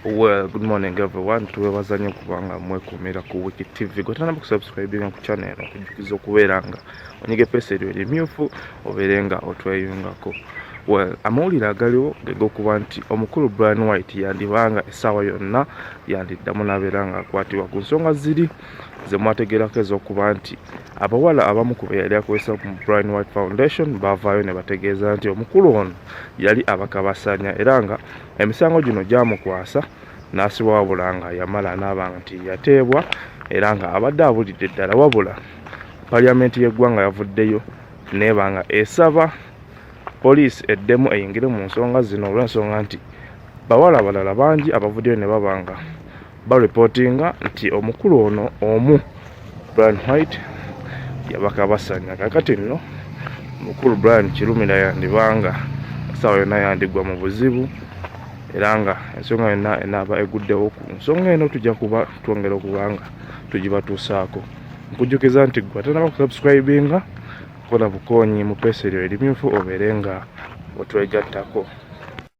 Well, good morning everyone. Tuwebazanye kubanga mwekumira ku Wiki TV. Gotana subscribe ku channel okujukiza okubeeranga onyige pesa eryo limyufu oberenga otweyungako. Well, amawulire agaliwo gegokuba nti omukulu Brian White yandibanga essaawa yonna yandiddamu n'abeeranga akwatibwa ku nsonga ziri ze mwategeerako ez'okuba nti abawala abamu ku be yali akozesa mu Brian White Foundation baavaayo ne bategeeza nti omukulu ono yali abakabasanya era nga emisango gino gyamukwasa n'asibwa wabula nga yamala n'abanga nti yateebwa era nga abadde abulidde ddala wabula Paliamenti y'eggwanga yavuddeyo n'ebanga esaba poliisi eddemu eyingire mu nsonga zino olw'ensonga nti bawala abalala bangi abavuddeyo ne babanga baripootinga nti omukulu ono omu Brian White yabakabasanya. Kakati nno omukulu Brian Kirumira yandibanga essaawa yonna yandigwa mu buzibu era nga ensonga yonna enaaba eguddewo ku nsonga eno tujja kuba twongera okubanga tugibatuusaako. Nkujjukiza nti gwe atanaba kusubscribinga kola bukoonyi mu pesa eryo erimyufu obeere nga otwegattako.